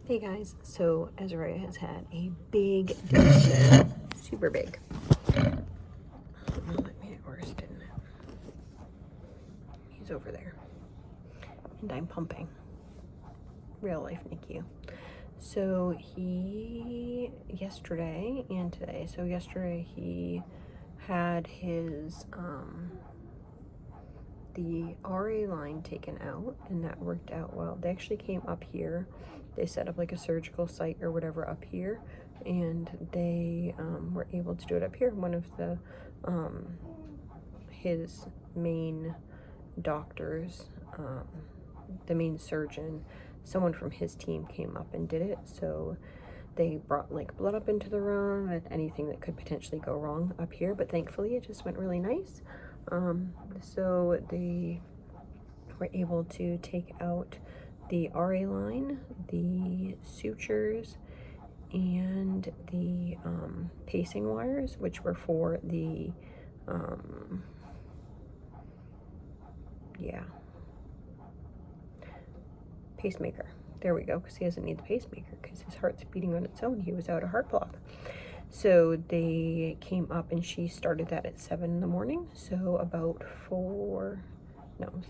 Hey guys, so Azariah has had a big day today. Super big. Well, that made it worse, didn't it? He's over there. And I'm pumping. Real life NICU. So yesterday and today, so yesterday he had his, the RA line taken out, and that worked out well. They actually came up here. They set up like a surgical site or whatever up here, and they were able to do it up here. One of the his main doctors, the main surgeon, someone from his team came up and did it. So they brought like blood up into the room and anything that could potentially go wrong up here, but thankfully it just went really nice. So they were able to take out the RA line, the sutures, and the pacing wires, which were for the pacemaker. There we go, because he doesn't need the pacemaker because his heart's beating on its own. He was out of heart block. So they came up and she started that at 7 in the morning. So about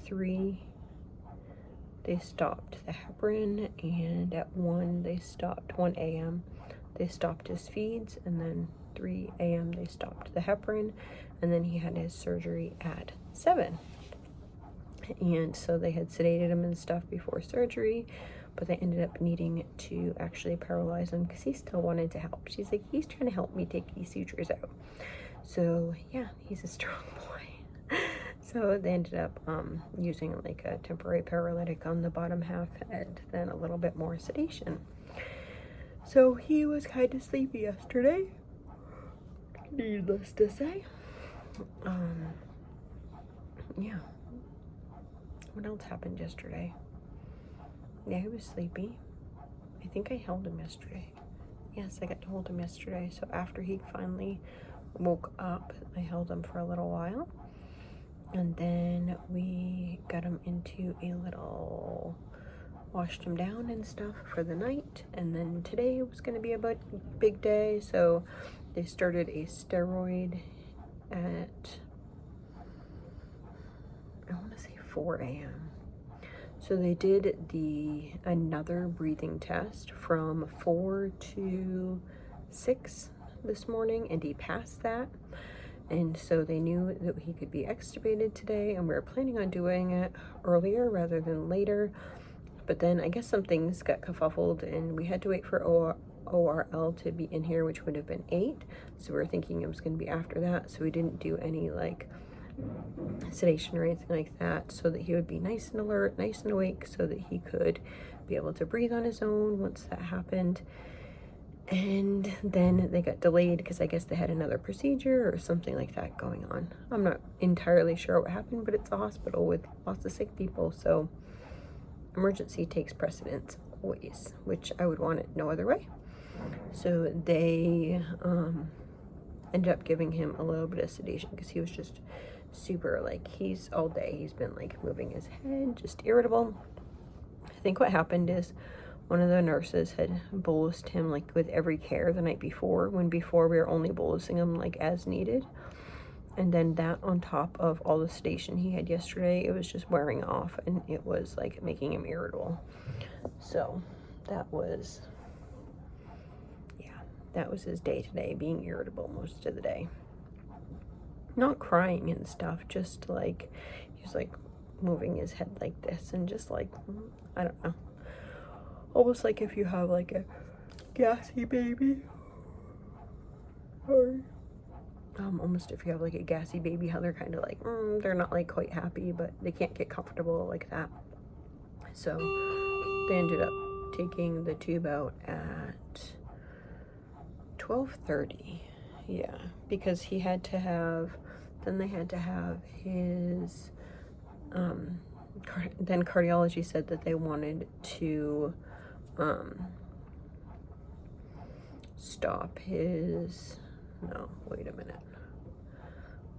3, they stopped the heparin, and at 1 a.m. they stopped his feeds, and then 3 a.m. they stopped the heparin, and then he had his surgery at 7. And so they had sedated him and stuff before surgery, but they ended up needing to actually paralyze him because he still wanted to help. She's like, he's trying to help me take these sutures out. So yeah, he's a strong boy. So they ended up using like a temporary paralytic on the bottom half and then a little bit more sedation. So he was kind of sleepy yesterday, needless to say. Yeah. What else happened yesterday? Yeah, he was sleepy. I think I held him yesterday. Yes, I got to hold him yesterday. So after he finally woke up, I held him for a little while. And then we got him into a little, washed him down and stuff for the night. And then today was going to be a big day. So they started a steroid at, I want to say 4 a.m. So they did another breathing test from 4 to 6 this morning, and he passed that. And so they knew that he could be extubated today, and we were planning on doing it earlier rather than later. But then I guess some things got kerfuffled, and we had to wait for ORL to be in here, which would have been 8. So we were thinking it was going to be after that. So we didn't do any like sedation or anything like that, so that he would be nice and alert, nice and awake, so that he could be able to breathe on his own once that happened. And then they got delayed because I guess they had another procedure or something like that going on. I'm not entirely sure what happened, but it's a hospital with lots of sick people, so emergency takes precedence always, which I would want it no other way. So they ended up giving him a little bit of sedation because he was just super, like, he's all day he's been like moving his head, just irritable. I think what happened is one of the nurses had bolused him like with every care the night before, when before we were only bolusing him like as needed. And then that on top of all the sedation he had yesterday, it was just wearing off, and it was like making him irritable. So that was his day today, being irritable most of the day. Not crying and stuff, just like he was like moving his head like this and just like, I don't know, almost like if you have like a gassy baby, or almost if you have like a gassy baby, how they're kind of like they're not like quite happy, but they can't get comfortable like that. So they ended up taking the tube out at 12:30. Yeah, because he had to have, then they had to have his, then cardiology said that they wanted to stop his, no, wait a minute.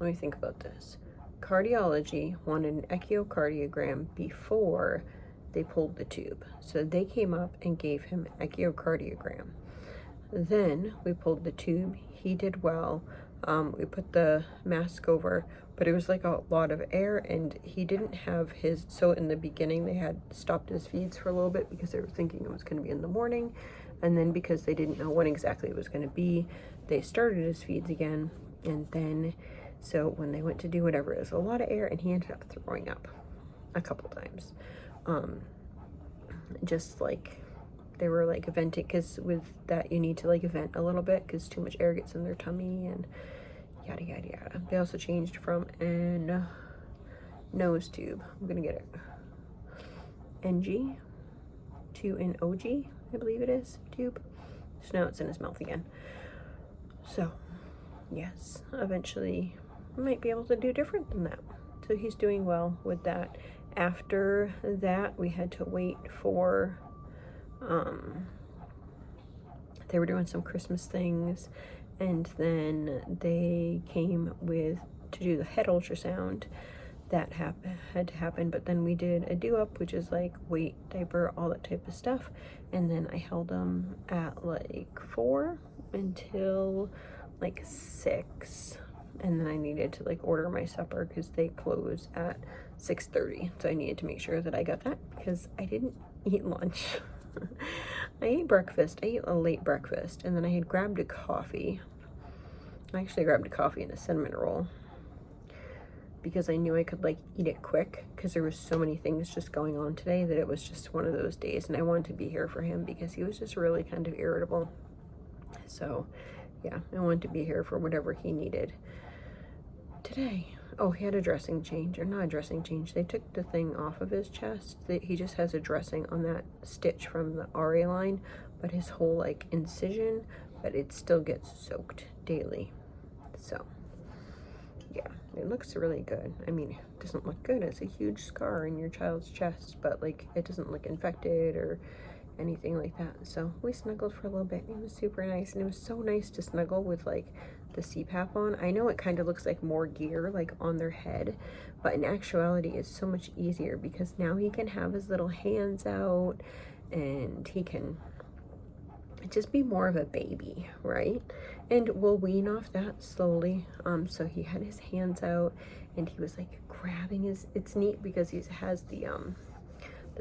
Let me think about this. Cardiology wanted an echocardiogram before they pulled the tube. So they came up and gave him an echocardiogram. Then we pulled the tube. He did well. We put the mask over, but it was like a lot of air, and he didn't have his, so in the beginning they had stopped his feeds for a little bit because they were thinking it was going to be in the morning, and then because they didn't know when exactly it was going to be, they started his feeds again. And then so when they went to do whatever, it was a lot of air, and he ended up throwing up a couple times. Just like they were like venting, because with that you need to like vent a little bit because too much air gets in their tummy and yada yada yada. They also changed from an nose tube, I'm gonna get it, NG to an OG, I believe it is, tube. So now it's in his mouth again. So yes, eventually I might be able to do different than that. So he's doing well with that. After that, we had to wait for, they were doing some Christmas things, and then they came with to do the head ultrasound. That had to happen, but then we did a do-up, which is like weight, diaper, all that type of stuff, and then I held them at like 4 until like 6, and then I needed to like order my supper because they close at 6:30, so I needed to make sure that I got that because I didn't eat lunch. I ate breakfast. I ate a late breakfast, and then I had grabbed a coffee. I actually grabbed a coffee and a cinnamon roll because I knew I could like eat it quick because there was so many things just going on today that it was just one of those days, and I wanted to be here for him because he was just really kind of irritable. So yeah, I wanted to be here for whatever he needed today. Oh, he had a dressing change, or not a dressing change. They took the thing off of his chest. He just has a dressing on that stitch from the RA line, but his whole like incision, but it still gets soaked daily. So yeah, it looks really good. I mean, it doesn't look good. It's a huge scar in your child's chest, but like it doesn't look infected or anything like that. So we snuggled for a little bit, and it was super nice, and it was so nice to snuggle with like the CPAP on. I know it kind of looks like more gear like on their head, but in actuality it's so much easier because now he can have his little hands out and he can just be more of a baby, right? And we'll wean off that slowly. So he had his hands out and he was like grabbing his, it's neat because he has the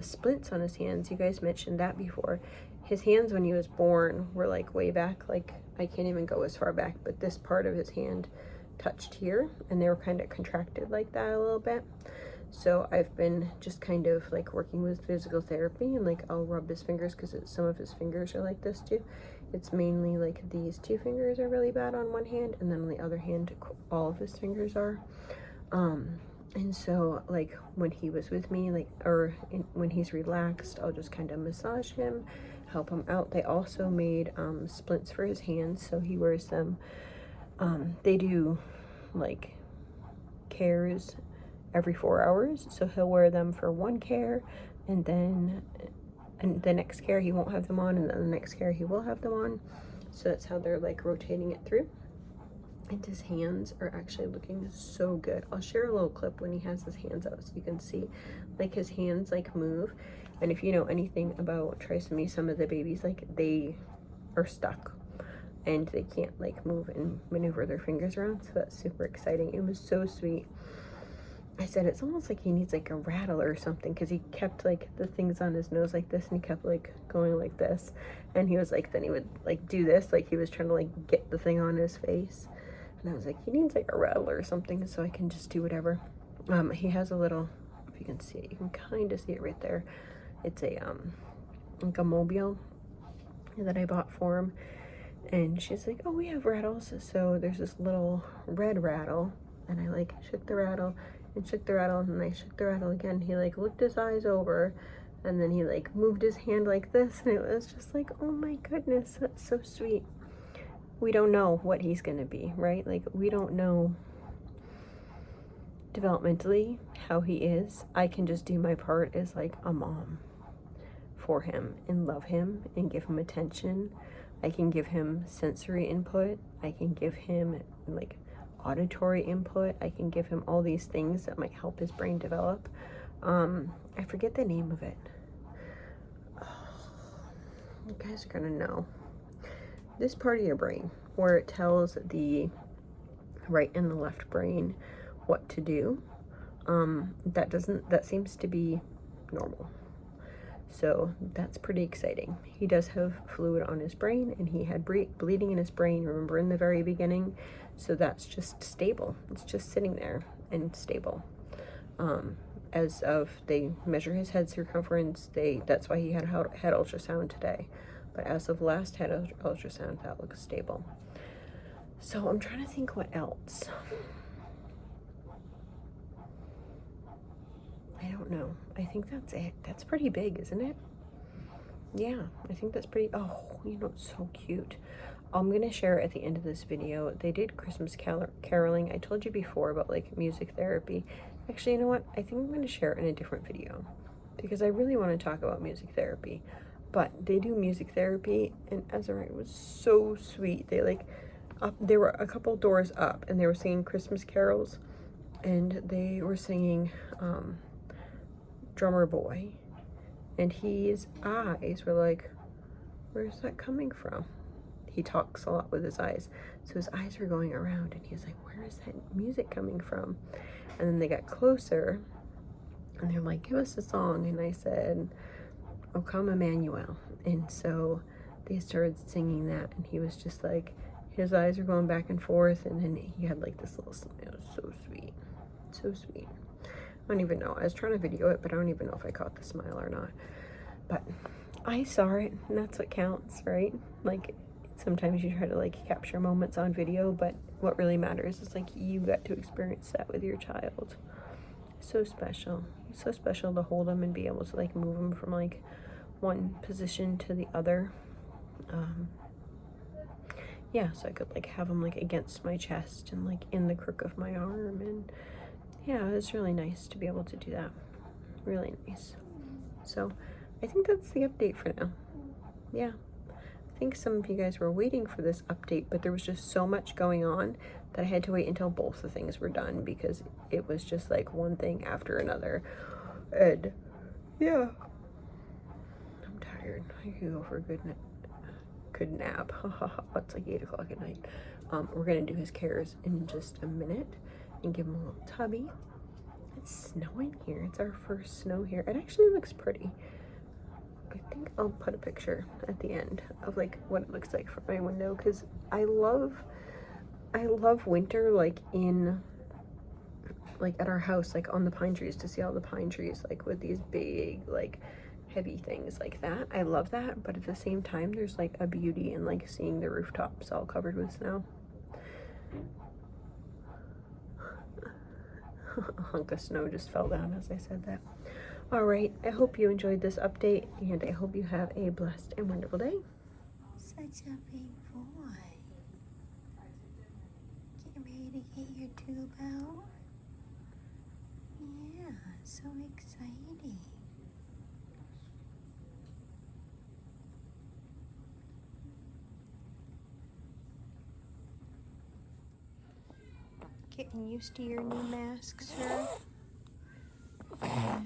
splints on his hands. You guys mentioned that before. His hands when he was born were like way back, like I can't even go as far back, but this part of his hand touched here, and they were kind of contracted like that a little bit. So I've been just kind of like working with physical therapy, and like I'll rub his fingers because some of his fingers are like this too. It's mainly like these 2 fingers are really bad on one hand, and then on the other hand all of his fingers are. And so like when he was with me, like when he's relaxed, I'll just kind of massage him, help him out. They also made splints for his hands, so he wears them. They do like cares every 4 hours, so he'll wear them for one care, and then the next care he won't have them on, and then the next care he will have them on. So that's how they're like rotating it through. And his hands are actually looking so good. I'll share a little clip when he has his hands out so you can see like his hands like move. And if you know anything about trisomy, some of the babies like they are stuck and they can't like move and maneuver their fingers around, so that's super exciting. It was so sweet. I said it's almost like he needs like a rattle or something, because he kept like the things on his nose like this, and he kept like going like this, and he was like, then he would like do this, like he was trying to like get the thing on his face. And I was like, he needs like a rattle or something so I can just do whatever. He has a little, if you can see it, you can kind of see it right there. It's a like a mobile that I bought for him, and she's like, oh, we have rattles. So there's this little red rattle, and I like shook the rattle and shook the rattle, and I shook the rattle again. He like looked his eyes over, and then he like moved his hand like this, and it was just like, oh my goodness, that's so sweet. We don't know what he's gonna be, right? Like we don't know developmentally how he is. I can just do my part as like a mom for him and love him and give him attention. I can give him sensory input. I can give him like auditory input. I can give him all these things that might help his brain develop. I forget the name of it. you guys are gonna know this part of your brain where it tells the right and the left brain what to do. That seems to be normal. So that's pretty exciting. He does have fluid on his brain, and he had bleeding in his brain, remember, in the very beginning. So that's just stable. It's just sitting there and stable. As of, they measure his head circumference, that's why he had head ultrasound today. But as of last head ultrasound, that looks stable. So I'm trying to think what else. I don't know. I think that's it. That's pretty big, isn't it? Yeah, I think that's pretty, oh, you know, it's so cute. I'm gonna share at the end of this video. They did Christmas caroling. I told you before about like music therapy. Actually, you know what? I think I'm gonna share it in a different video because I really want to talk about music therapy. But they do music therapy, and Azariah was so sweet. They were a couple doors up, and they were singing Christmas carols, and they were singing Drummer Boy, and his eyes were like, where's that coming from? He talks a lot with his eyes, so his eyes were going around, and he was like, where is that music coming from? And then they got closer, and they're like, give us a song. And I said, O come Emmanuel. And so they started singing that, and he was just like, his eyes were going back and forth, and then he had like this little smile. It was so sweet, so sweet. I don't even know. I was trying to video it, but I don't even know if I caught the smile or not. But I saw it, and that's what counts, right? Like, sometimes you try to like capture moments on video, but what really matters is like you got to experience that with your child. So special. It's so special to hold them and be able to like move them from like one position to the other. Yeah, so I could like have them like against my chest and like in the crook of my arm, and yeah, it's really nice to be able to do that. Really nice. So I think that's the update for now. Yeah. I think some of you guys were waiting for this update, but there was just so much going on that I had to wait until both the things were done because it was just like one thing after another. And yeah, I'm tired. I could go for a good nap. It's like 8 o'clock at night. We're gonna do his cares in just a minute and give him a little tubby. It's snowing here. It's our first snow here. It actually looks pretty. I think I'll put a picture at the end of like what it looks like from my window, because I love winter, like in like at our house, like on the pine trees, to see all the pine trees like with these big like heavy things like that. I love that, but at the same time there's like a beauty in like seeing the rooftops all covered with snow. A hunk of snow just fell down as I said that. All right, I hope you enjoyed this update, and I hope you have a blessed and wonderful day. Such a big boy. Get ready to get your tube out? Yeah, so exciting. Getting used to your new mask, sir? Yeah.